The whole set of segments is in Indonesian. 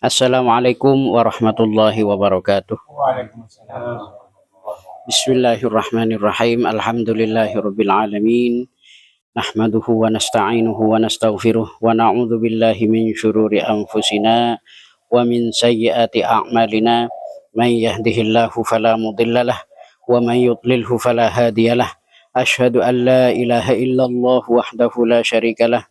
Assalamualaikum warahmatullahi wabarakatuh. Waalaikumsalam. Bismillahirrahmanirrahim. Alhamdulillahirabbil alamin. Nahmaduhu wa nasta'inuhu wa nastaghfiruh wa na'udzu billahi min syururi anfusina wa min sayyiati a'malina. Man yahdihillahu fala mudhillalah wa man yudlilhu fala hadiyalah. Asyhadu an la ilaha illallah wahdahu la syarikalah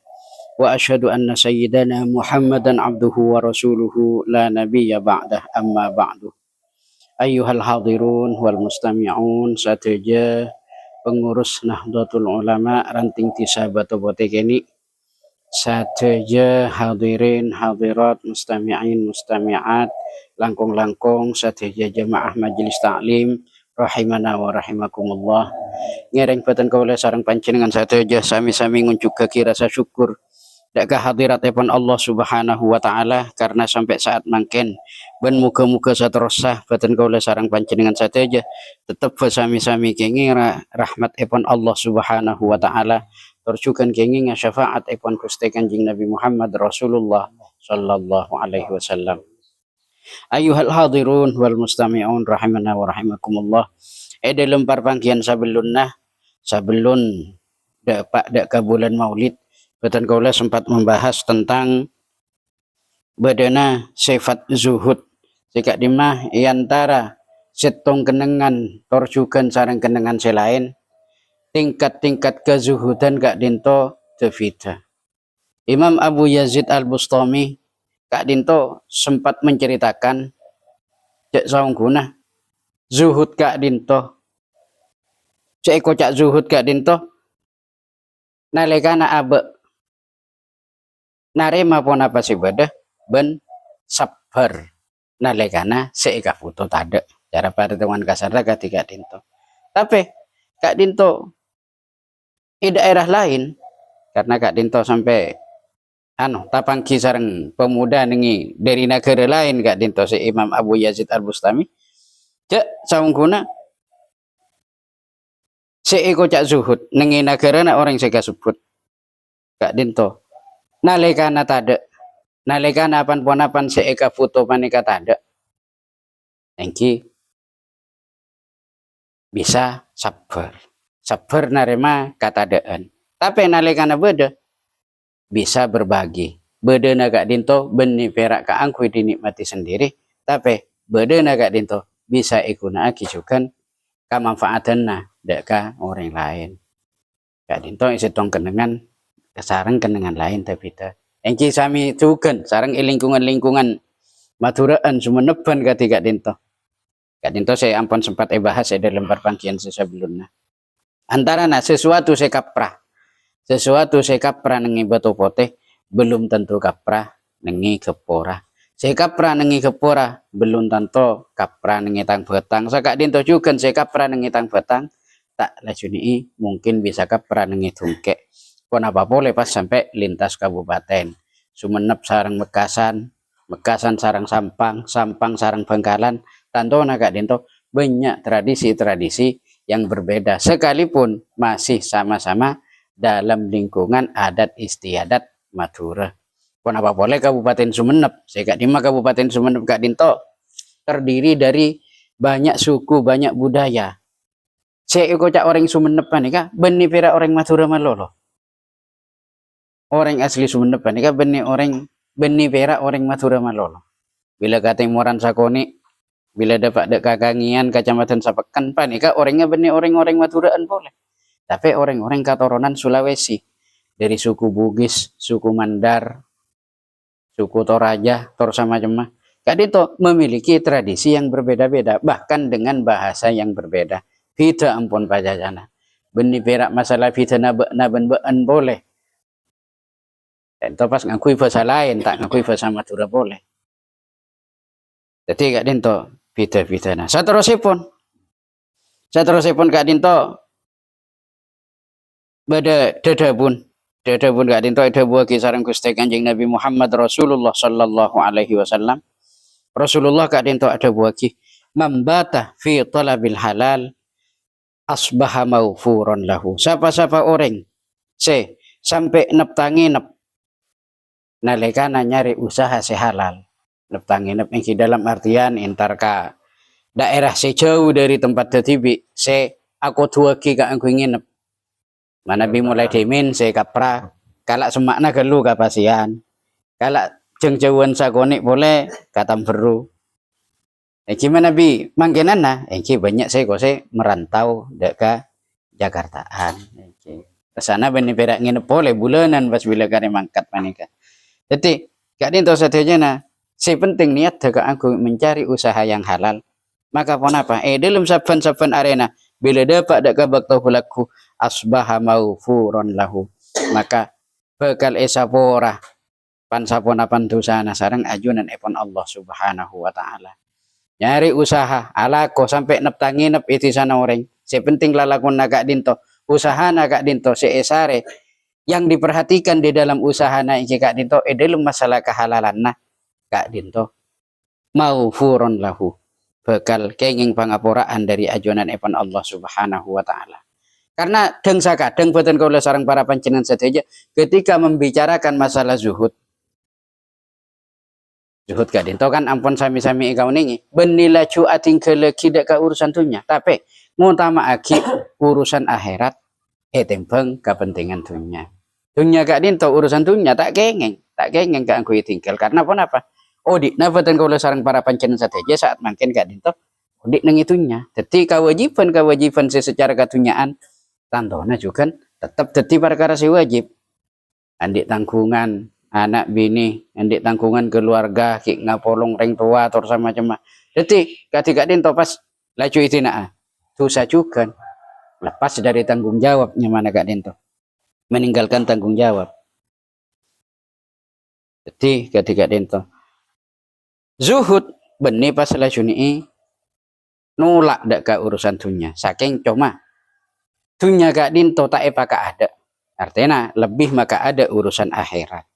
wa asyhadu anna sayyidana Muhammadan abduhu wa rasuluhu la nabiyya ba'dah amma ba'du. Ayyuhal hadirun wal mustami'un sateja pengurus Nahdlatul Ulama ranting tisa batu bote keni sateja hadirin hadirat mustami'in mustami'at langkung-langkung sateja jamaah majelis taklim rahimana wa rahimakumullah. Ngereng peten kaula sareng panjenengan sateja sami-sami ngunjuk kaki rasa syukur dak kehadirat epon Allah Subhanahu wa taala karena sampai saat mangken ben muga-muga saterusah baten kaula sareng panjenengan sateja tetep sami-sami kenging rahmat epon Allah Subhanahu wa taala terjukan kenging syafaat epon Gusti Kanjeng Nabi Muhammad Rasulullah sallallahu alaihi wasallam. Ayyuhal hadirun wal mustami'un rahimana wa rahimakumullah. Dalam parpangkian sebelum dak ke bulan Maulid Batan kaula sempat membahas tentang badana sifat zuhud. Jika dimah iantara setong kenengan torjukan sarang kenengan selain tingkat-tingkat kezuhudan gak dinto tevita. Imam Abu Yazid Al-Bustami gak dinto sempat menceritakan cek saung guna zuhud gak dinto cek kocak zuhud gak dinto nalekana abe narema pun apa sih beda ben sabar nalekana seika foto tade cara pada teman kasar ketika dinto tapi kak dinto di daerah lain karena kak dinto sampai tapangki sareng pemuda nengi dari negara lain kak dinto si Imam Abu Yazid Al-Bustami cek saungguna seiko cak zuhud nengi negara na orang seka sebut kak dinto nalekana tade nalekana apan seeka foto panika tade engki bisa sabar narema katadaan tapi nalekana beda bisa berbagi beda nagak dinto beni perak kaangkui dinikmati sendiri tapi beda nagak dinto bisa ikuna kisukan kamanfaatanna deka orang lain kak dinto isetong kenengan sarang kenengan lain tapi engki sami tuken sarang lingkungan maturaan sumeneban ketika dinto kak dinto saya ampun sempat bahas dalam perpangkian sebelumnya antara sesuatu saya kaprah nengi batu poteh belum tentu kaprah nengi kepora saya kaprah nengi kepora belum tentu kaprah nengi tang betang sakak dinto juga saya kaprah nengi tang betang tak lajuni mungkin bisa kaprah nengi tungke pun apa boleh pas sampai lintas kabupaten Sumenep sarang Mekasan sarang Sampang sarang Bangkalan tanto kak dinto banyak tradisi-tradisi yang berbeda sekalipun masih sama-sama dalam lingkungan adat istiadat Madura pun apa boleh Kabupaten Sumenep saya kak dima Kabupaten Sumenep kak dinto terdiri dari banyak suku banyak budaya saya kocak orang Sumenep nih beni pera orang Madura malolo orang asli Sumenep nih beni pera orang Madura malolo bila kata Moran Sakoni bila dapat dek kakangian kecamatan Sapekan panika orangnya beni orang-orang Maduraan boleh tapi orang-orang keturunan Sulawesi dari suku Bugis suku Mandar suku Toraja sama macam kak itu memiliki tradisi yang berbeda-beda bahkan dengan bahasa yang berbeda tidak ampun pajajana beni perak masalah fitna naben boleh dan pas ngakui bahasa lain tak ngakui bahasa Madura boleh jadi kak dinto fitna saterusipun kak dinto bada dadabun kak dinto ada buah kisaran Gusti Kanjeng Nabi Muhammad Rasulullah sallallahu alaihi wasallam Rasulullah kak dinto ada buah ki mambata fi talabil halal asbaha maufuron lahu siapa orang sampai neptangi nalekana nyari usaha sehalal neptang nginep engki dalam artian entar ka daerah sejauh dari tempat tetibi se aku tua ki ka angku nginep mana bi mulai demin se kapra kalak semakna gelu kapasian kalak jeng jauhan sakonik boleh katam beru gimana bi mangkenan nah engki banyak saya kose merantau dek ke Jakartaan kesana bani perak nginep boleh bulanan pas bila kare mangkat manika jadi gak dinto saja nah si penting niat dek aku mencari usaha yang halal maka pun apa dalam saban-saban arena bila dapat dak kabak laku asbaha maufuron lahu maka bakal esapora pan sapona pan dosana sareng ajunan epon Allah Subhanahu wa taala nyari usaha alako sampai neptangi nep itu sana orang si penting lalakon nagak dinto usaha nagak dinto si esare yang diperhatikan di dalam usaha na kak dinto dalam masalah kehalalan nah kak dinto maufuron lahu bakal kenging pangapuraan dari ajunan epan Allah Subhanahu wa taala. Karena deng sakadeng boten kula sareng para panjenengan sedaya ketika membicarakan masalah zuhud. Zuhud kadinto kan ampun sami-sami kau ningi benila cuating keleki dak ka urusan dunia, tapi ngutama aki urusan akhirat tembang kepentingan dunia. Dunia kadinto urusan dunia tak kenging ka angku tinggal karena apa? Odik nafatan kau sarang para panjenengan saja saat makin gak dinto odik nang itunya jadi kewajiban secara katunyaan tantona juga tetap jadi perkara si wajib andik tanggungan anak bini andik tanggungan keluarga ki ngapolong reng tua atau sama macam jadi ketika dinto pas laju itu nah dosa juga lepas dari tanggung jawabnya mana gak dinto meninggalkan tanggung jawab jadi ketika dinto zuhud benih pas lajuni nolak dak ke urusan dunia saking cuma dunia gak dinto tak epaka ada artinya lebih maka ada urusan akhirat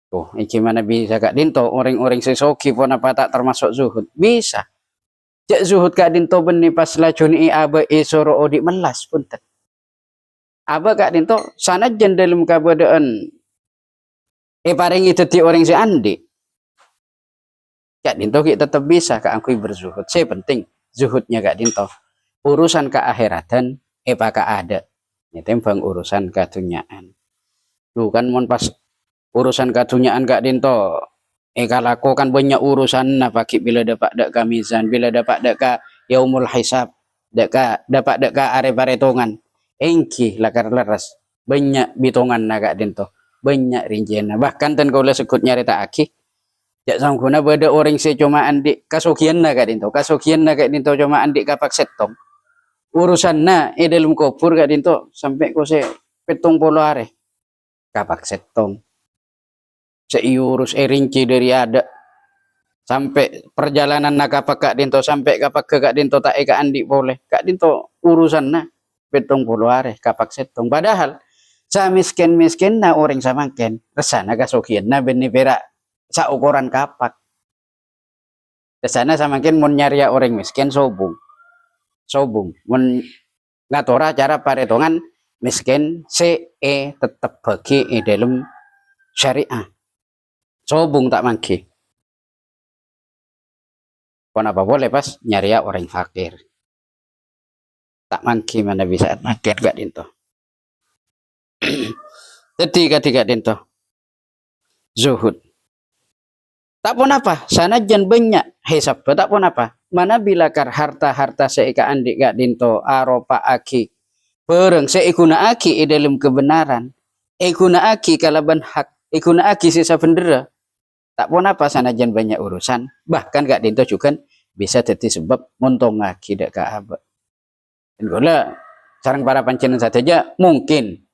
tuh gimana bisa gak dinto orang-orang sesoki pun apa tak termasuk zuhud bisa jak zuhud gak dinto benih pas lajuni aba isoro odi melas pun tak aba gak dinto sana jen dalam keadaan paring itu ti orang si andi gak dinto kita tetap bisa kak angkui berzuhud saya penting zuhudnya gak dinto urusan keakhiratan paka ada tembang urusan kadunyaan lu kan mon pas urusan kadunyaan gak dinto kalako kan banyak urusan nah pagi bila dapat dak kamizan bila dapat dak ka yaumul hisab dapat dak ka are-paretongan engki lakar leres banyak bitongan na gak dinto banyak rincian bahkan ten kau sekut nyarita aki jak sangguna beda orang se cuma andik kasokian na gak dinto cuma andik kapak setong urusan na dalam kubur gak dinto sampai ko se petong polo are kapak setong seurus rinci dari ada sampai perjalanan na kapak gak dinto sampai kapak gak dinto tak eka andik boleh gak dinto urusan na petong polo are kapak setong padahal sa miskin na orang samangken resana kasokian na beni perak sa ukuran kapak kesana samakin mau nyari orang miskin sobung mun ngatora cara paretongan miskin tetap bagi dalam syariah sobung tak mangki kenapa boleh pas nyari orang fakir tak mangki mana bisa fakir gak dinto jadi ketika dinto zuhud tak pun apa sana jan banyak hisab tak pun apa mana bilakar harta seika andik gak dinto aropa aki pereng seikuna aki dalam kebenaran ikuna aki kalaban hak ikuna aki sisa bendera tak pun apa sana jan banyak urusan bahkan gak dinto juga bisa jadi sebab montong aki dak ka aba gula sarang para pancenengan saja mungkin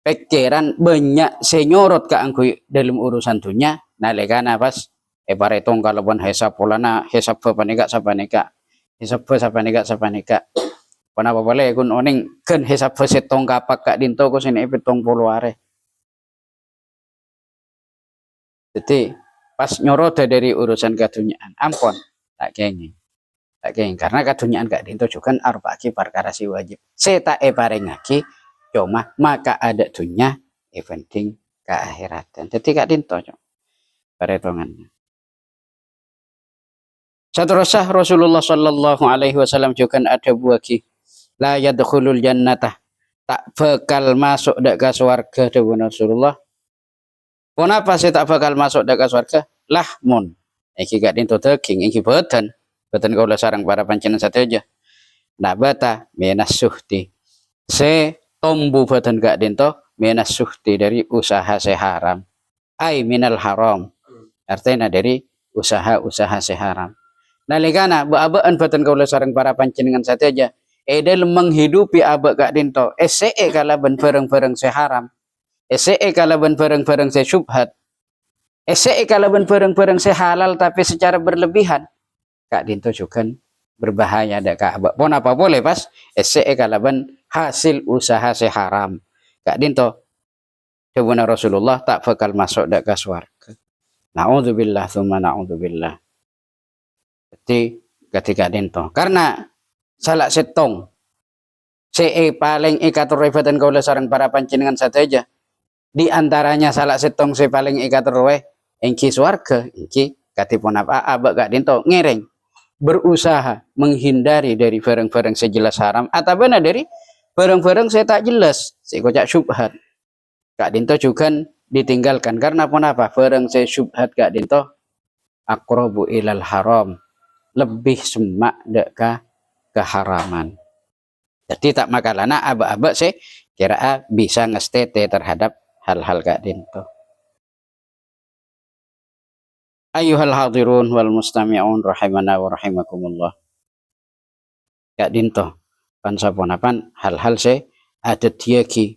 pikiran banyak senyorot ka angku dalam urusan dunia nalekana pas paretong kalaban hesap polana hesap sapaneka hesap sapaneka panapa boleh kun oning kan hesap setong kapak kak dinto ko sini petong polo are jadi pas nyorot dari urusan kadunyaan ampun tak kenging karena kadunyaan kak dinto juga arba aki perkara si wajib seta parengaki cuma maka ada dunya penting keakhiratan jadi kak dinto paretongannya Satrusah Rasulullah sallallahu alaihi wasallam juga ada buaki la yadkhulul jannatah, tak bakal masuk dak ke surga dewa Rasulullah. Kenapa saya tak bakal masuk dak ke surga? Lahmun. Iki gak dinto daging, iki boten. Boten kula sareng para panjenengan sateja. Nabata minas suhti. Se tombu boten gak dinto minas suhti, dari usaha seharam. Ai minal haram. Artinya dari usaha-usaha seharam. Nalikana abaan boten kula sareng para panjenengan sateja. Dalam menghidupi abak gak dinto. Kalaban bareng-bareng seharam. Kalaban bareng-bareng syubhat. Kalaban bareng-bareng halal tapi secara berlebihan. Kak dinto juga berbahaya dak kak abak. Pon apa boleh pas? Kalaban hasil usaha seharam. Kak dinto. Dewana Rasulullah tak bakal masuk dak ke swarga. Na'udzubillah tsumma na'udzubillah. Jadi ketika dinto. Karena salah setong paling ikatur ribatan kaula sareng para panjenengan sateja. Di antaranya salah setong paling ikatur we engki swarga, engki katipun apa abak gak dinto ngereng berusaha menghindari dari barang-barang sejelas haram atau benar dari barang-barang saya tak jelas, saya kocak syubhat. Gak dinto juga ditinggalkan karena pun apa barang saya syubhat gak dinto aqrabu ilal haram, lebih semak deka keharaman. Jadi tak makalana abak-abak sih kira bisa ngestete terhadap hal-hal gak dinto. Ayyuhal hadirun wal mustami'un rahimana wa rahimakumullah. Gak dinto pansaponapan hal-hal sih ada diagi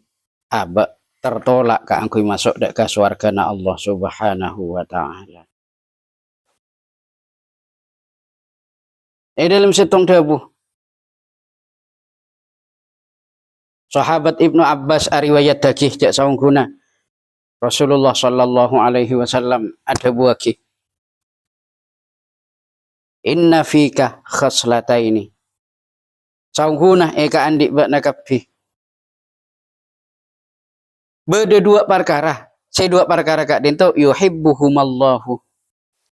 abak tertolak ka angkui masuk dak ka swargana Allah Subhanahu wa taala. Dalam setong dabuh sahabat Ibnu Abbas ariwayat dagih jak saungguna Rasulullah sallallahu alaihi wasallam ada buaki. Inna fika khaslataini. Saungguna eka andik bak nakabih. Beda dua perkara. Saya dua perkara kak dinto yuhibbuhumallahu.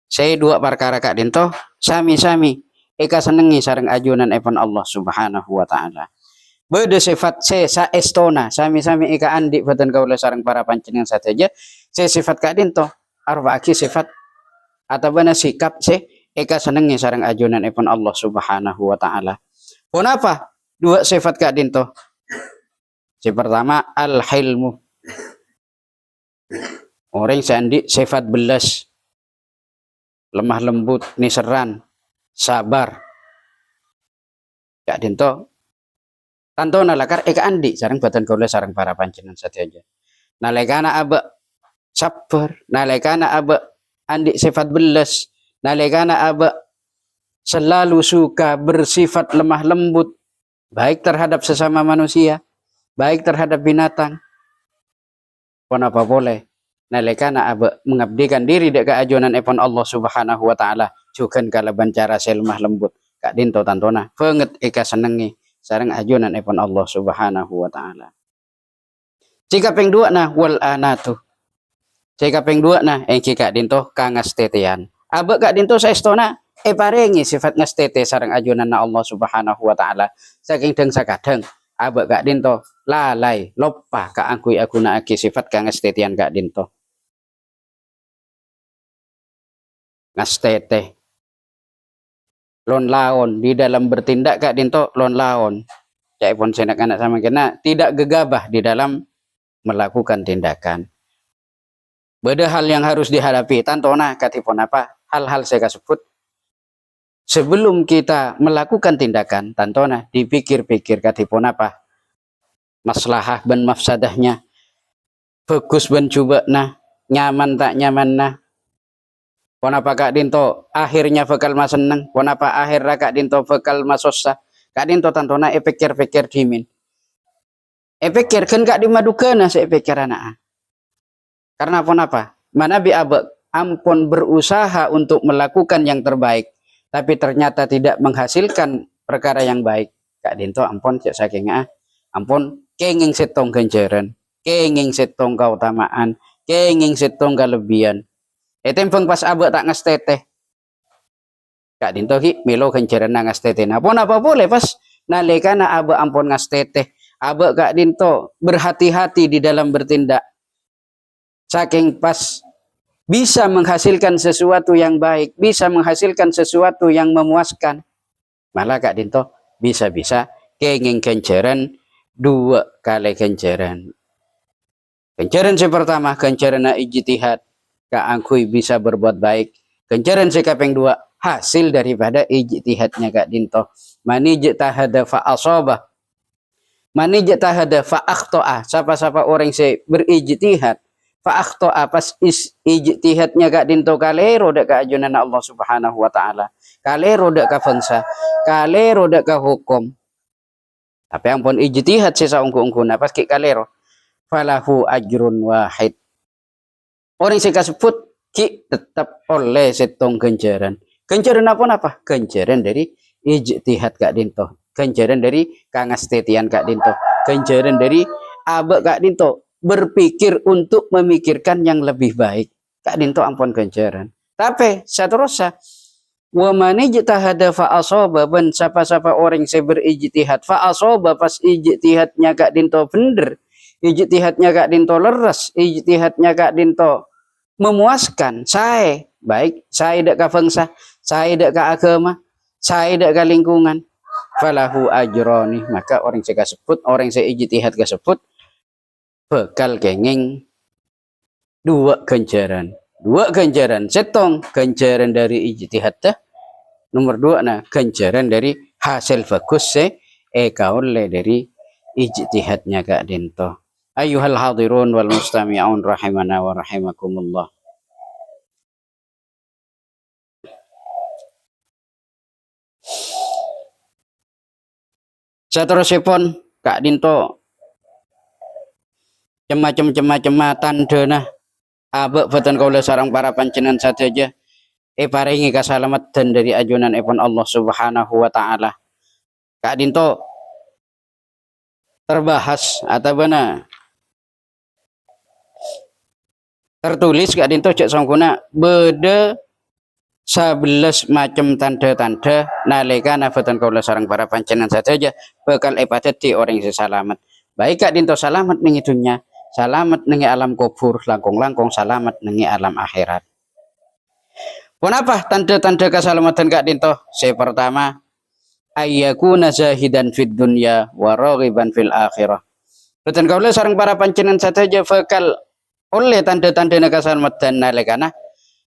Saya dua perkara kak dinto sami-sami eka senengi sareng ajunan epon Allah Subhanahu wa taala. Beda sifat saya sa estona sami-sami eka andik boten kaula sareng para panjenengan sateja. Saya sifat kak dinto arbaaki sifat atau bana sikap saya eka senengi sareng ajunan epon Allah Subhanahu wa taala. Kenapa? Dua sifat kak dinto. Si pertama al-hilmu. Orang sandi sifat belas, lemah lembut, niseran, sabar. Kak dinto tanto nalakar eka andi sareng batan kaula sareng para panjenengan sateja. Nalekana aba sabar, nalekana aba andi sifat belas, nalekana aba selalu suka bersifat lemah lembut, baik terhadap sesama manusia, baik terhadap binatang. Kenapa boleh? Nalekana aba mengabdikan diri dek keajunan epon Allah Subhanahu wa taala juga kalaban cara selemah lembut. Kak dinto tantona banget eka senengi sareng ajunan epon Allah Subhanahu wa taala. Jika peng dua nah wal anatu. Jika peng dua nah engki kak dinto kangastetean. Aba kak dinto saestona parengi sifat ngastete sareng ajunan Allah Subhanahu wa taala saking deng sakadeng abak kak dinto lalai lopa ka angkui aguna aki sifat ka ngastetian kak dinto ngastete lon laon di dalam bertindak kak dinto lon laon caipun senak anak sama kena tidak gegabah di dalam melakukan tindakan. Beda hal yang harus dihadapi tantona katipun apa hal-hal saya sebut sebelum kita melakukan tindakan tantona dipikir-pikir katipun apa maslahah ben mafsadahnya, bagus ben coba nah, nyaman tak nyaman nah. Kenapa kak dinto akhirnya bakal mas seneng, kenapa akhirnya kak dinto bakal mas susah. Kak dinto tantona pikir-pikir dimin. Pikir kan kak dimadukana saya pikir anak. Karena apa? Mana bi abek ampun berusaha untuk melakukan yang terbaik, tapi ternyata tidak menghasilkan perkara yang baik. Kak dinto ampun cek saking ampun kenging setong ganjaran, kenging setong keutamaan, kenging setong kelebihan. Tempeng pas abek tak ngesteteh. Kak dinto ki melo kenceran ngastete na pun apa boleh pas nalikana aba ampun ngastete aba kak dinto berhati-hati di dalam bertindak saking pas bisa menghasilkan sesuatu yang baik, bisa menghasilkan sesuatu yang memuaskan, malah kak dinto bisa-bisa kenging kenceran dua kali kenceran. Kenceran pertama kenceran ijtihad kak angkui bisa berbuat baik. Kenceran kaping dua hasil daripada ijtihadnya kak dinto. Mani ijtahada fa asabah. Mani ijtahada fa akhto'a. Siapa-siapa orang yang berijtihad fa akhto'a pas ijtihadnya kak dinto kalero dak ka ajunan Allah Subhanahu wa taala. Kalero dak ka fungsa, kalero dak ka hukum. Tapi ampun ijtihad sesa ungku-ungkuna pas ki kalero falahu ajrun wahid. Orang yang kasebut ki tetap oleh setong kenceran. Kenceran apa? Kenceran dari ijtihad kak dinto. Kenceran dari kangastetian kak dinto. Kenceran dari abak kak dinto berpikir untuk memikirkan yang lebih baik. Kak dinto ampun kenceran. Tapi seterusnya wa man ijtahada fa asaba ban siapa-siapa orang yang berijtihad fa asaba pas ijtihadnya kak dinto bener. Ijtihadnya kak dinto leres, ijtihadnya kak dinto memuaskan, saya baik, saya dak ka bangsa, saya dak ka agama, saya dak ka lingkungan, falahu ajroni, maka orang yang sebut, orang yang ijtihad kasebut bekal kenging dua ganjaran setong ganjaran dari ijtihad dah, nomor dua nah ganjaran dari hasil bagus kaule dari ijtihadnya kak dinto. Ayyuhal hadirun wal mustami'un rahimana wa rahimakumullah. Saterusipun kak dinto cemacem tandana abek boten kaula sareng para panjenengan saja paringi kasalamatan dari ajunan ipun Allah Subhanahu wa taala. Kak dinto terbahas atau benar tertulis kak dinto cek sangkuna beda 11 macam tanda-tanda nalika nafatan kaula sareng para panjenengan saja bakal di orang yang selamat. Baik kak dinto selamat ning dunya, selamat ning alam kubur, langkung-langkung selamat ning alam akhirat. Kenapa tanda-tanda keselamatan kak dinto? Saya pertama ayyakuna zahidan fid dunya wa raghiban fil akhirah. Beten kaula sareng para panjenengan saja bakal oleh tanda-tanda keselamatan nalikana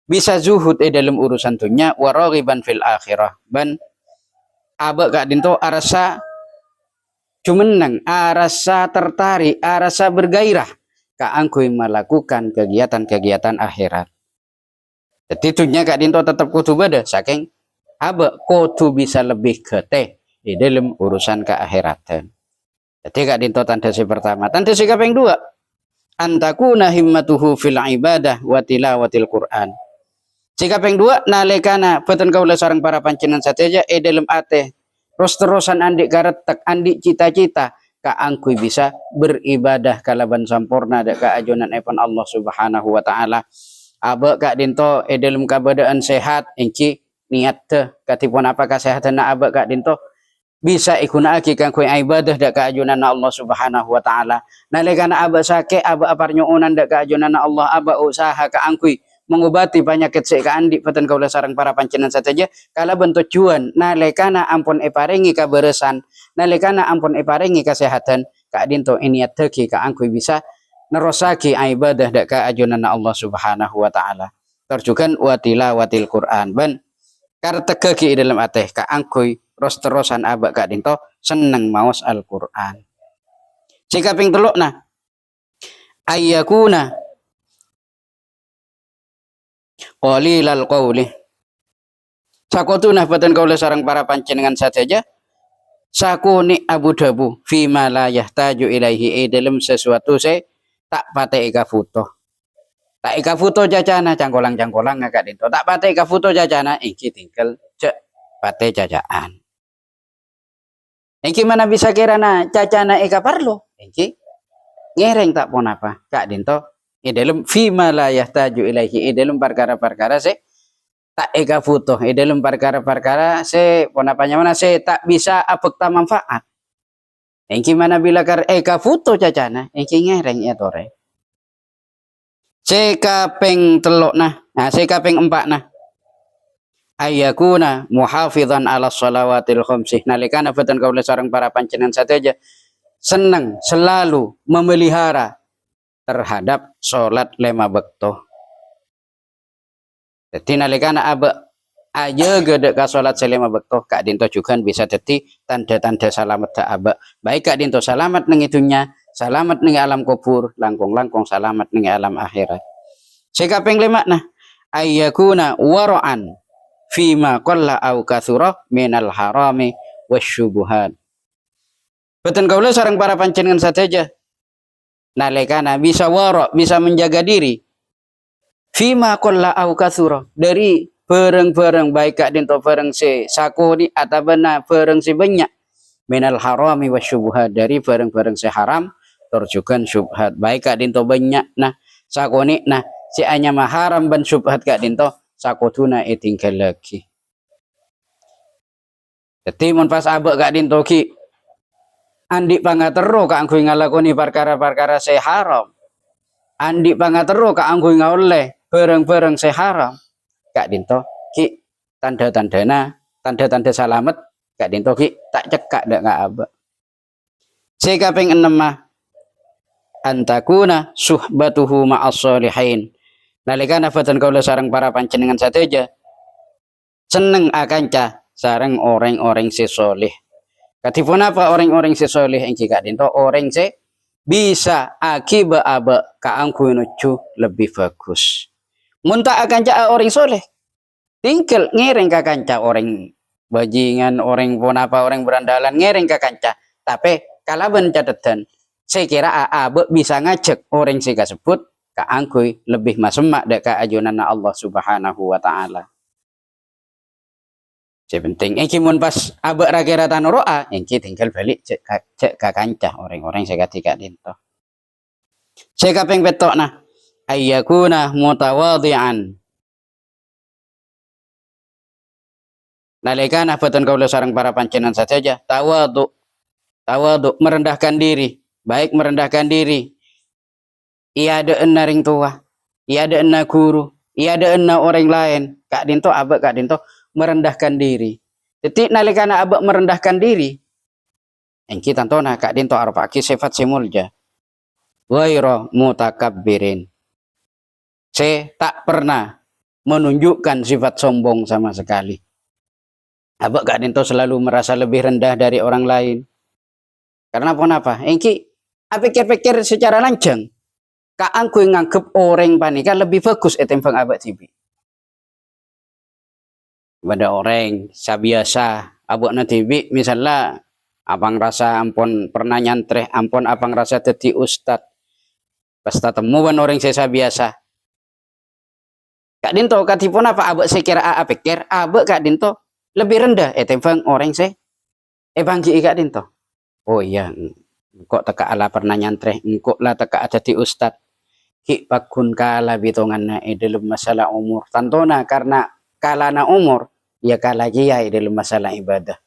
bisa zuhud dalam urusan dunia wa raghiban fil akhirah ban abak kak dinto arasa cumenang arasa tertarik arasa bergairah kak angkui melakukan kegiatan-kegiatan akhirat. Jadi dunia kak dinto tetap kudu beda saking abak kudu bisa lebih geteh di dalam urusan keakhiratan. Jadi kak dinto tanda si pertama. Tanda si kaping dua antakuna himmatuhu fil ibadah wa tilawatil Qur'an. Jika peng dua nalikana boten kaula sareng para panjenengan saja dalam ate terus-terusan andik karetek andik cita-cita ka angkui bisa beribadah kalaban sampurna dak ka ajunan ipun Allah Subhanahu wa taala. Abek kak dinto dalam keadaan sehat engki niat teh katipun apa kesehatan abek kak dinto bisa igunake kanggo ibadah dak ka ajunan Allah Subhanahu wa taala. Nalikana abek sakit abek aparnyuunan dak ka ajunan Allah abek usaha ka angkui mengobati penyakit sekandik peten kaula sareng para panjenengan saja kala bentuk tujuan nalikana ampun paringi kaberesan nalikana ampun paringi kesehatan kak dinto niat teki ka angkui bisa nerosaki ibadah dak ka ajunan Allah Subhanahu wa taala. Terjugan wa tilawatil Qur'an ban kartegeki dalam ateh ka angkui terus-terusan abak kak dinto seneng maos Al-Qur'an. Jika ping teluk nah ayyakuna qalilal qawli sakotuna boten kaula sareng para panjenengan saja sakuni abu dabu fima la yahtaju ilaihi dalam sesuatu tak pate ika foto tak ika foto jajana cangkolang-cangkolang kak dinto tak pate ika foto jajana iki tinggal cek pate jajaan iki mana bisa kirana cacana ika parlo iki ngereng tak pun apa kak dinto dalam fima la yahtaju ilaihi dalam perkara-perkara tak eka foto dalam perkara-perkara se ponapanya mana se tak bisa abekta manfaat. Engki mana bila kar eka foto cacana engki ngereng ya tore. Se kaping telok nah se kaping empat nah ayyakuna muhafizan ala shalawatil khamsih nalikana batan kaula sareng para panjenengan sateja senang selalu memelihara terhadap sholat lima waktu. Jadi nalikana abe aja gede ka sholat selima waktu kak dinto juga bisa jadi tanda-tanda selamat tak abe. Baik kak dinto selamat neng itunya, selamat neng alam kubur, langkung-langkung selamat neng alam akhirat. Sekaping lima nah ayyakuna wara'an fima qalla au kathura minal harami wasyubuhat. Betul kaulah sareng para panjenengan saja nalikana bisa wara bisa menjaga diri fima qalla au kathura dari bareng-bareng baik kak dinto bareng si sakuni atau benar bareng si banyak minal harami wasyubuhat dari bareng-bareng si haram terjukan syubhat baik kak dinto banyak nah sakuni nah si anya haram ban syubhat kak dinto sakutuna tinggal lagi. Jadi mun pas abek kak dinto ki andi pangatero kak angkuy ngalakoni perkara-perkara se haram andi pangatero kak angkuy ngoleh bareng-bareng se haram kak dinto ki tanda-tanda selamat kak dinto ki tak cekak dak gak abek. Sekaping 6 mah antakuna suhbatuhu ma'as sholihin nalikana batan kaula sareng para panjenengan sateja seneng akan cah sareng orang-orang si soleh. Katipun apa orang-orang si soleh engki kak dinto orang si bisa akibat aba kaangku nuju lebih bagus. Munta akan cah orang soleh tinggal ngereng ka kanca orang bajingan orang pun apa orang berandalan ngereng ka kanca tapi kalaban catatan saya kira abe bisa ngajak orang si kasebut kaangkuy lebih masemak dek ka ajunan Allah subhanahu wa ta'ala. Sepenting engki mun pas abek ra roa engki tinggal balik cek ka kancah orang-orang saya katiga dinto. Saya kaping petok nah ayyakuna mutawadhi'an nalikana batan kaula sareng para panjenengan saja tawadhu merendahkan diri baik merendahkan diri ia ada ring tua ia ada guru ia ada orang lain kak dinto abek kak dinto merendahkan diri. Jadi nalikana abek merendahkan diri engki tantona kak dinto arfaki sifat simulja wairo mutakabbirin saya tak pernah menunjukkan sifat sombong sama sekali. Abek kak dinto selalu merasa lebih rendah dari orang lain karena apa engki pikir-pikir secara lancang kak angku nganggep orang panika lebih bagus etimbang abek tibi pada orang sabiasa abokna tibi misalnya abang rasa ampun pernah nyantreh ampun abang rasa jadi ustad pas temu ban orang saya biasa kak dinto katipun apa abek saya kira pikir abek kak dinto lebih rendah etimbang orang saya bangki kak dinto oh iya kok teka ala pernah nyantreh kok lah teka ada di ustad ki pakun kala bitongan dalam masalah umur tantona karena kalana umur ya kala kiai dalam masalah ibadah.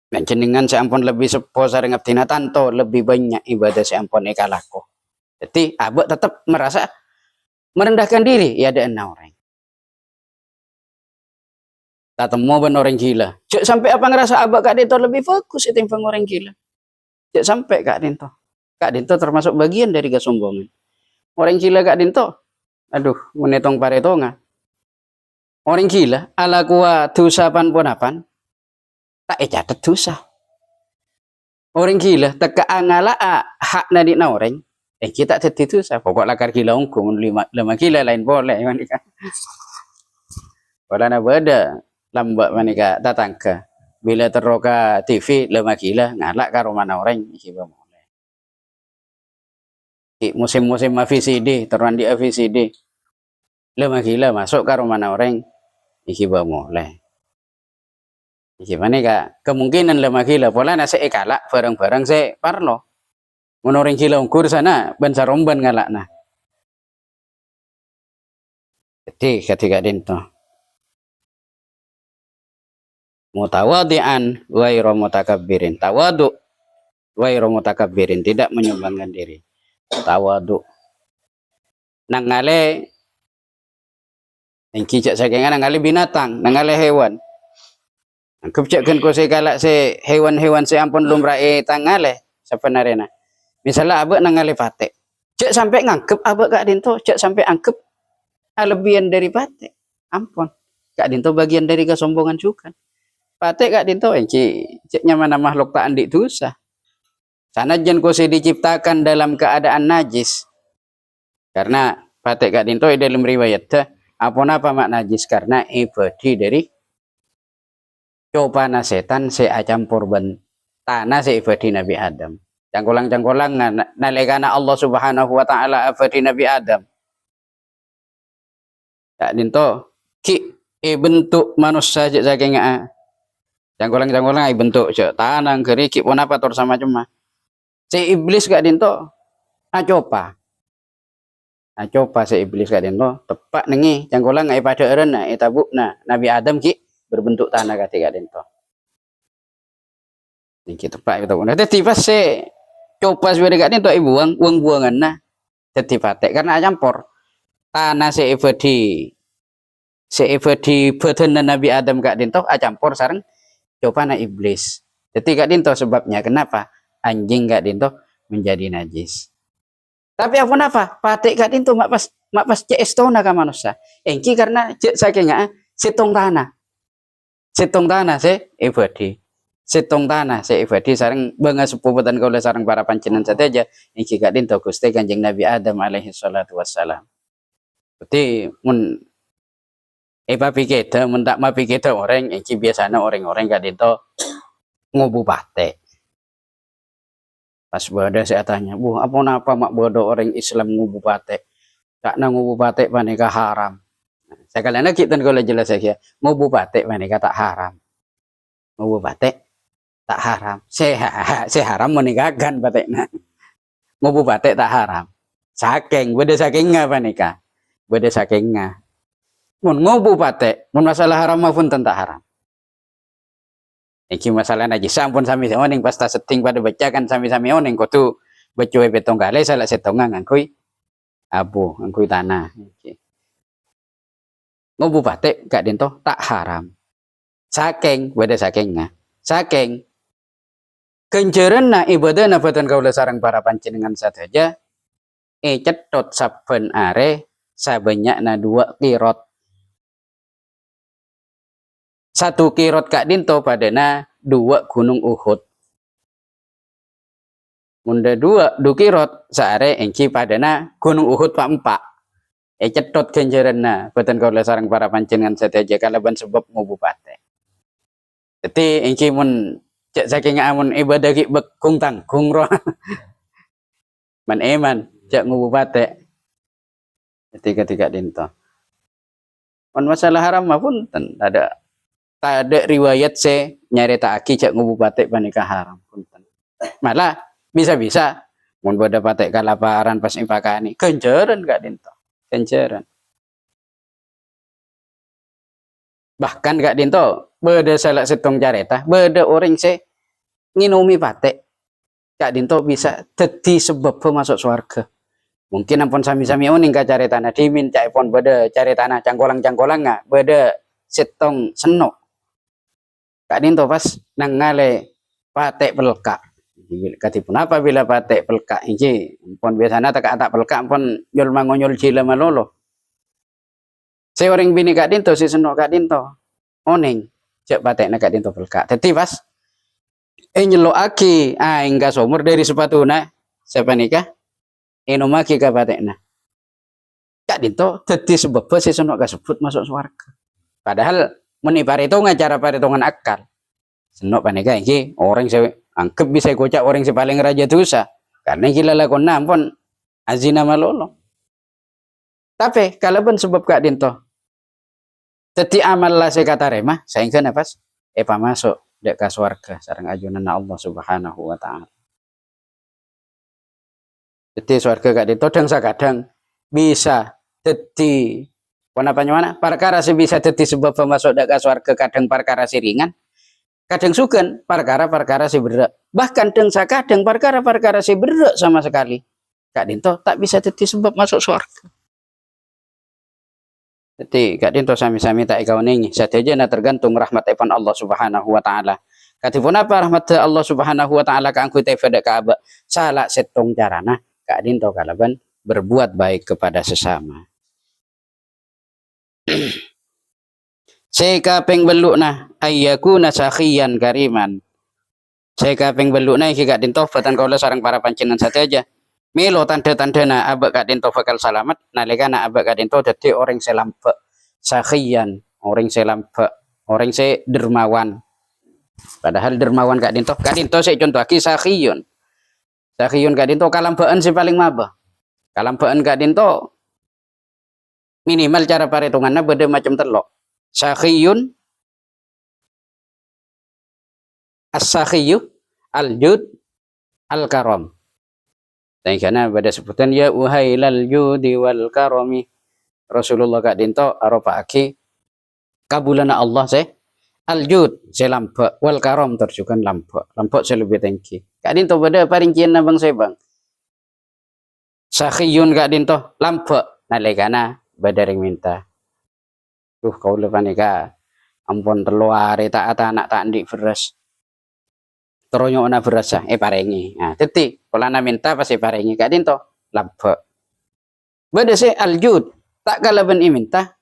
Dan jenengan seampun lebih sepo sareng abdina tanto lebih banyak ibadah seampun ekalako. Jadi abek tetap merasa merendahkan diri ya ada orang. Tak temu ben orang gila. Cek sampai apa ngerasa abek kak dinto lebih fokus etimbang orang gila. Cek sampai kak dinto. Kak dinto termasuk bagian dari kesombongan. Orang gila kak dinto. Aduh, menetong paretonga. Orang gila ala kuat dosa pan ponapan tak catat dosa. Orang gila teka angala hak nadi na orang kita jadi dosa. Pokok lakar gila ungkung lima gila lain boleh manika. Wala na beda lambak manika tatangka. Bila teroka TV 5 gila ngalak karo mana orang iki boleh. Musim-musim VCD teruan di VCD 5 gila masuk karo mana orang iki boleh. Gimana kak? Kemungkinan 5 gila pola nasi kalak bareng-bareng saya parlo. Menoring gila ukur sana ban saromban ngalak nah. Jadi ketika dinto mutawadian ghairu mutakabbirin. Tawadu ghairu mutakabbirin, tidak menyombongkan diri. Tawadu nangale engki cak saking nangale binatang, nangale hewan. Angkep cak kan ko segala se hewan-hewan se ampun lumrae tangale sebenarnya. Misalnya abek nangale pate. Cak sampai ngangkep abek kak dinto, cak sampai angkep lebihan dari pate. Ampun. Kak dinto bagian dari kesombongan juga. Pate kak dinto engki cak nyamana makhluk tak andik dosa. Sanajan ko se diciptakan dalam keadaan najis. Karena pate kak dinto dalam riwayat apa najis karena ibadi dari coba setan se campur ben tanah se ibadi Nabi Adam. Cangkolang-cangkolang nalikana Allah Subhanahu wa taala ibadi Nabi Adam. Tak dinto ki bentuk manusia je saking cangkolang-cangkolang bentuk je tanang keri ki pun apa tor sama cuma. Si iblis gak dinto coba si iblis gak dinto tepak nengi cangkolang pada erena etabukna Nabi Adam ki berbentuk tanah ketika dinto. Ini kita tepak itu. Nah, tiba se coba sebenarnya dinto buangan nah. Jadi patek karena campur tanah se ibadi badan Nabi Adam gak dinto campur sareng coba na iblis. Jadi gak dinto sebabnya kenapa anjing gak dinto menjadi najis. Tapi apa patek gak dinto mak pas cek estona ka manusia. Engki karena cek saking situng tanah se ibadi. Situng tanah se ibadi sareng bangga sepuputan kaula sareng para panjenengan sateja engki gak dinto Gusti Kanjeng Nabi Adam alaihi salatu wassalam. Berarti mun pikir mun tak mapikir orang engki biasanya orang-orang gak dinto ngubu patek. Pas bada saya tanya, "Bu, apa mak bodoh orang Islam ngubu patek? Tak na ngubu patek panika haram." Saya kalian lagi kan kalau jelas saya, ngubu patek panika tak haram. Ngubu patek tak haram. Saya haram menikahkan patekna. Ngubu patek tak haram. Saking, beda saking panika. Beda saking mun ngubu patek, mun masalah haram maupun tak haram. Iki masalah najis sampun sami oning pasta setting pada bacakan sami-sami oning kudu becoe betong kale salah setongan ngangkui abu ngangkui tanah. Okay. Ngubu patek gak dinto tak haram. Saking beda sakingnya. Saking kencerenna ibadahna batan kaula sareng para panjenengan sateja cetot saben are sabanyakna 2 qirot. 1 qirot kak dinto padana 2 gunung Uhud. Munda 2 qirot saare engki padana gunung Uhud pak cetot kencerenna batan kaula sareng para panjenengan sateja kalaban sebab ngubu patek. Jadi engki mun cek saking amun ibadah ki bekung tanggung roh. Man eman cek ngubu patek. Ketika dinto. Mun masalah haram pun ada riwayat se nyarita aki cek ngubu patek panika haram punten. Malah bisa-bisa mun bada patek kalaparan pas impakani kenceran gak dinto. Kenceran. Bahkan gak dinto beda salah setong careta beda orang se nginumi patek gak dinto bisa dadi sebab masuk surga. Mungkin ampun sami-sami oning ka caretana dimin cak pon beda caretana cangkolang-cangkolang beda setong senok. Kak dinto pas nangale patek pelka. Katipun apabila patek pelka iki ampun biasana tak pelka ampun nyul mangonyol cila malolo. Seorang bini kak dinto si senok kak dinto oning cek patekna kak dinto pelka. Dadi pas nyelok aki enggak somur dari sepatuna siapa nikah enomaki ka patekna. Kak dinto dadi sebab si senok kasebut masuk swarga. Padahal menipar itu cara perhitungan akal. Senok panika iki orang saya angkep bisa kocak orang si paling raja dosa. Karena gila lakon nampun azina malolo. Tapi kalau pun sebab kak dinto dadi amal lah saya kata remah saingkeun pas masuk dek ka swarga sareng ajunan Allah Subhanahu wa taala. Jadi swarga kak dinto kadang bisa dadi apa perkara sih bisa dadi sebab masuk dek ka swarga kadang perkara ringan kadang sugan perkara-perkara si berak, bahkan deng sakadeng perkara-perkara si berak sama sekali Kak Dinto tak bisa jadi sebab masuk surga. Jadi Kak Dinto sami-sami tak ikau nengi saja na tergantung rahmat ipan Allah Subhanahu wa taala. Katipun apa rahmat Allah Subhanahu wa taala ka angku tefada ka aba salah setong carana Kak Dinto kalaban berbuat baik kepada sesama. Sekapeng beluk nah ayyakuna sakhiyan kariman. Sekapeng beluk nah iki Kak Dinto batan kaula sareng para pancenan saja. Melo tanda-tanda na abak Kak Dinto bakal salamat nalikana abak Kak Dinto dadi orang selampe sakhiyan, orang selampe, orang se dermawan. Padahal dermawan Kak Dinto saya contoh lagi sakhiyun. Sakhiyun Kak Dinto kalambaan si paling maba. Kalambaan Kak Dinto minimal cara perhitungannya beda macam telok. Sakhiyun, as-sakhiyu, al-jud, al-karam. Dan karena pada sebutan ya uhailal judi wal karami. Rasulullah Kak Dinto aropa aki kabulana Allah saya al-jud saya lampak wal karam terjukan lampak saya lebih tinggi. Kak Dinto pada paringkian nabang saya bang. Sakhiyun Kak Dinto lampak nalikana badaring minta. Kau lepas nikah ampun teluare tak ata anak tak ndik beras. Teronyo na beras parengi. Nah, teti kalau na minta pasti parengi Kak Dinto lampak. Bada saya al-jud tak kalaban minta.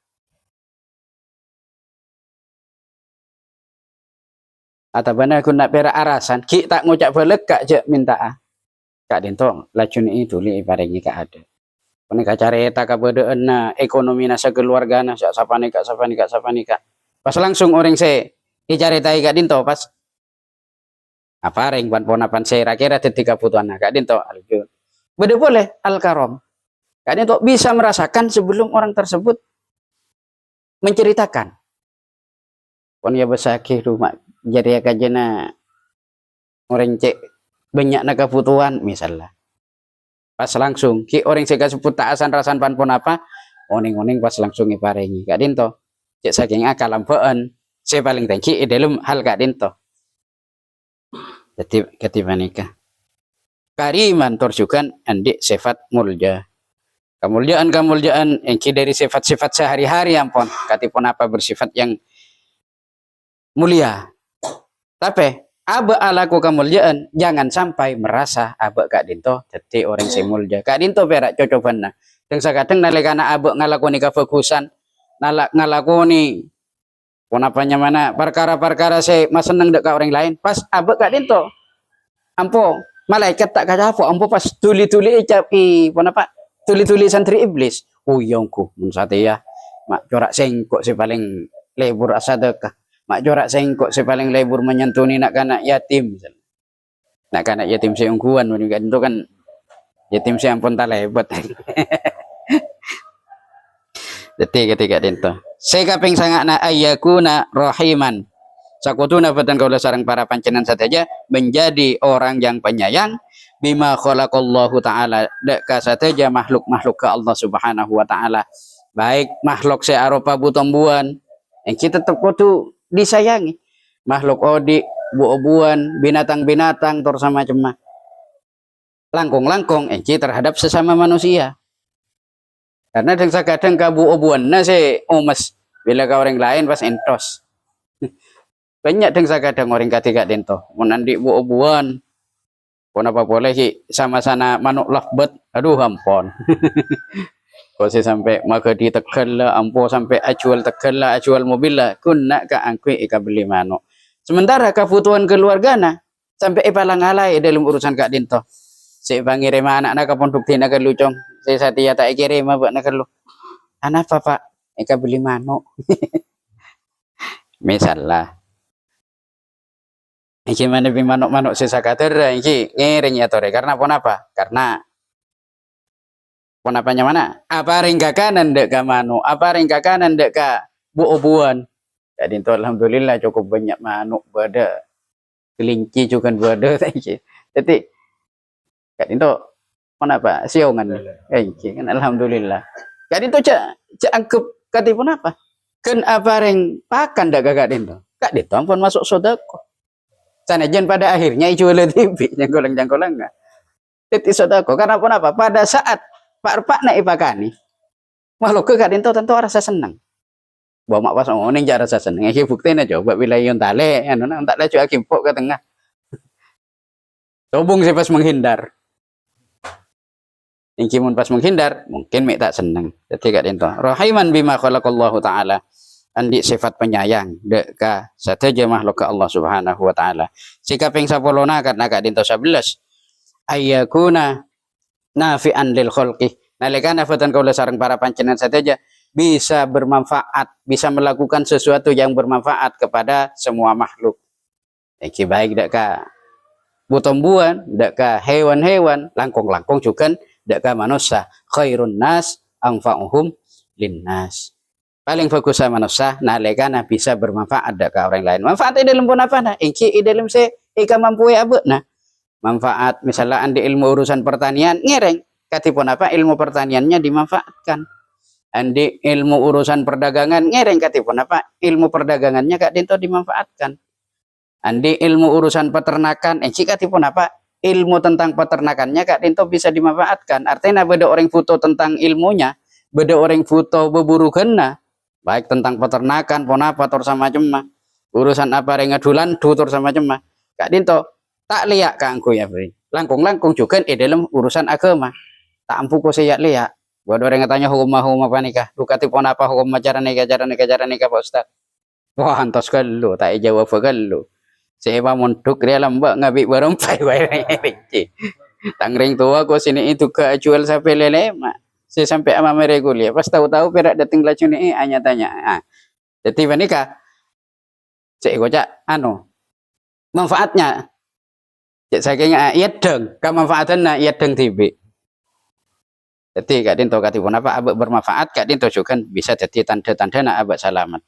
Atau benar aku nak pera arasan ki tak ngucap balik Kak je minta Kak Dinto lacun itu li parengi Kak ada. Kone kacareta kabadaan na ekonomi na sa keluarga na sapa nika. Pas langsung orang se icaretai Kak Dinto pas apa ring pan ponapan saya kira ketika kebutuhan Kak Dinto aljud. Beda boleh al-karam. Kak Dinto bisa merasakan sebelum orang tersebut menceritakan. Kon ya besaki rumah jadi kajena orang cek banyak na kebutuhan misalnya. Pas langsung ki orang sega sebut tak rasan pan pun apa oning pas langsung iparengi Kak Dinto cek saking akal lampaan saya paling tinggi dalam hal Kak Dinto jadi ketika nikah kariman torjukan andik sifat mulja kemuliaan yang dari sifat-sifat sehari-hari ampun katipun apa bersifat yang mulia tapi aba alaku kemuliaan jangan sampai merasa aba Kak Dinto jadi orang si mulja Kak Dinto perak cocoban nah dan kadang nalikana aba ngalakoni kebagusan ngalakoni punapanya mana perkara-perkara saya mas seneng dek orang lain pas aba Kak Dinto ampo malaikat tak kaca apa ampo pas tuli-tuli icapi punapa tuli-tuli santri iblis uyongku mun sate ya mak corak sengkok si paling lebur asadekah mak jorak sengkok si paling lebur menyentuni nak kanak yatim nak kanak yatim si ungguan itu kan yatim si ampun tak lebat jadi ketika itu saya kaping sangat na ayyakuna rahiman sakutuna batan kaulah sarang para pancenan saja menjadi orang yang penyayang bima khalaqallahu ta'ala deka saja makhluk-makhluk ke Allah Subhanahu wa ta'ala baik makhluk searupa butombuan yang kita tetap kudu disayangi makhluk odi buobuan binatang-binatang sama macam langkung-langkung terhadap sesama manusia karena kadang kabuobuan na si umas bila ka orang lain pas entos banyak kadang orang ketiga Dinto menandik buobuan pun apa boleh sama-sama manuk lovebird aduh ampun kau sampai maka di Tegal lah, ampo sampai acual Tegal lah, acual mobil lah, kun nak ka angkui ika beli manuk. Sementara kebutuhan keluarga na sampai ipalang halai dalam urusan Kak Dinto. Si pangirim anak nak kaponduk tina ke lucong, si Satya tak kirim apa nak lu. Anak apa Pak? Ika beli manuk. Misalnya. Iki mana beli manuk-manuk si sakater, iki ngiring ya tore karena apa? Karena apanya mana? Apa ring kakanan dek ka manuk? Apa ring kakanan dek ka buobuan? Jadi itu alhamdulillah cukup banyak manuk bada, kelinci juga bada. Jadi kan itu apa? Siongan. Kan alhamdulillah. Jadi itu cak angkep katipun apa? Kan apa ring pakan dek Kak Dinto? Kak Dinto ampun masuk sodako. Sanajan pada akhirnya ijo lebih jangkolang enggak. Titi sodako karena apa? Pada saat pak na ipakani makhluk ke kadin tentu rasa senang. Bawa mak pas ngomong ning rasa senang. Iki buktine coba wilayah tale anu nang tak laju akimpok ke tengah. Sobung sih pas menghindar. Ingkimun pas menghindar, mungkin mek tak seneng. Jadi gak dento. Rahiman bima khalaqallahu taala. Andi sifat penyayang deka sateja makhluk Allah Subhanahu wa taala. Sikap yang sapolona karena gak dento 11. Ayyakuna nafi'an lil khalqi. Nalikana fatan kaula sareng para panjenengan sateja bisa bermanfaat, bisa melakukan sesuatu yang bermanfaat kepada semua makhluk. Iki baik deka butombuan, deka hewan-hewan, langkong-langkong juga deka manusia. Khairun nas anfa'uhum linnas. Paling fokus sama manusia nalikana bisa bermanfaat deka orang lain. Manfaatnya dalam pun apa nah? Iki dalam se ika mampu ya abut nah. Manfaat misalnya andi ilmu urusan pertanian ngereng katipun apa ilmu pertaniannya dimanfaatkan. Andi ilmu urusan perdagangan ngereng katipun apa ilmu perdagangannya kak dinto dimanfaatkan. Andi ilmu urusan peternakan jika tipun apa ilmu tentang peternakannya kak dinto bisa dimanfaatkan. Artinya beda orang foto tentang ilmunya, beda orang foto beburu kena baik tentang peternakan pun apa tor sama cema urusan apa rengadulan tutur sama cema kak dinto tak liak kangku ya beri langkung juga dalam urusan agama tak ampu ko saya liak buat orang tanya hukum apa nikah dukati pun apa hukum cara nikah Pak Ustad. Wah antos kalau tak jawab kalau saya mondok dia lambak ngabi barompai wae tangring tua ko sini itu ke jual sampai lele mak saya sampai ama meregulia pas tahu-tahu perak datang lacun ini hanya tanya jadi menikah saya kocak manfaatnya cek saking iya deng kemanfaatannya iya deng tibi jadi kak dinto katipun apa abek bermanfaat kak dinto juga bisa jadi tanda-tanda na abek salamat.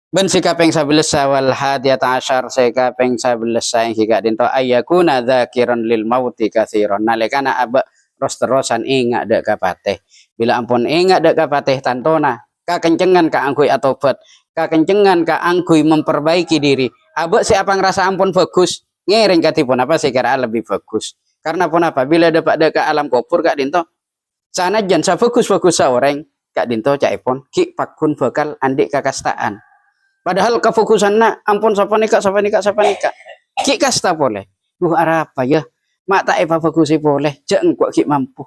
Ben sikapeng 11 wal hadiyata asyar sikapeng 11 yang hika dinto ayyakuna dzakiran lil mauti katsiran nalikana aba ros-terosan ingat dek kapateh bila ampun ingat dek kapateh tantona kakencengan ka angkui atobat kakencengan ka angkui memperbaiki diri aba si apa ngerasa ampun bagus ngering katipun apa sikira lebih bagus karena pun apa bila dapat dek alam kubur kak dinto sana jan sa bagus-bagus saoreng kak dinto caipun ki pakun bakal andik kakastaan. Padahal kefokusan nak ampun sapa nikah ki kasta boleh arah apa ya mak tak eva fokusi boleh jeng kok ki mampu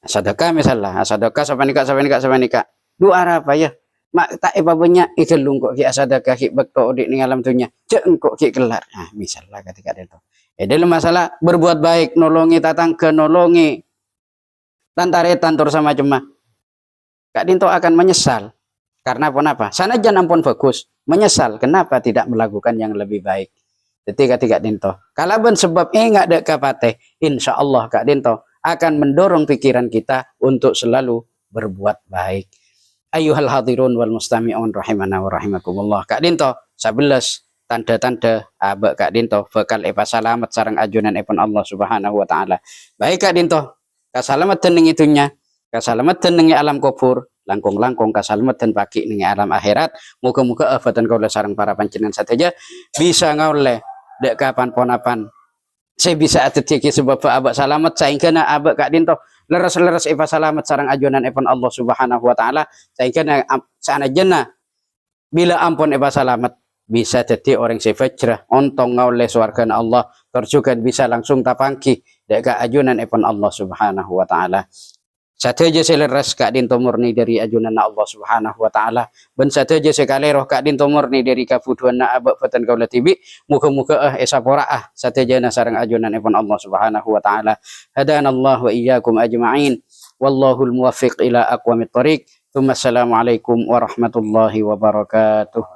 sedekah misalnya sedekah sapa nikah arah apa ya mak tak eva banyak ikelung kok ki sedekah ki bekto di ning alam dunya jeng kok ki kelar misalnya ketika itu dalam masalah berbuat baik nolongi tatangga nolongi tantaretan tur sama cuma Kak Dinto akan menyesal. Karena apa? Sanajan ampun bagus, menyesal kenapa tidak melakukan yang lebih baik. Ketika Kak Dinto, kalaban sebab ingat dek kapate, insya Allah Kak Dinto akan mendorong pikiran kita untuk selalu berbuat baik. Ayuhal hadirun wal mustami'un rahimana wa rahimakumullah. Kak Dinto 11 tanda-tanda abek Kak Dinto bakal salamet sareng ajunan ipun Allah Subhanahu wa taala. Baik Kak Dinto, kasalamet dening itunya, kasalamet dening alam kubur, langkung-langkung kasalmet dan pagi ning alam akhirat. Muga-muga afatan kaula sareng para panjenengan sateja bisa ngaule dek kapan ponapan saya bisa ateti sebab abak salamet sehingga abak Kak Dinto leres-leres ifa salamet sareng ajunan ipun Allah Subhanahu wa taala sehingga sanajana bila ampun ifa salamet bisa jadi orang sefajrah ontong ngaule swarga Allah terjugan bisa langsung tapangki dek ajunan ipun Allah Subhanahu wa taala. Sateja seleres Kak Dinto murni dari ajunan Allah Subhanahu wa taala ben sateja sekali roh Kak Dinto murni dari kafuduan na abak fatan kaula tibi muga-muga esa poraah sateja sareng ajunan ipun Allah Subhanahu wa taala hadanallahu wa iyyakum ajma'in wallahul muwaffiq ila aqwamit thoriq. Assalamualaikum warahmatullahi wabarakatuh.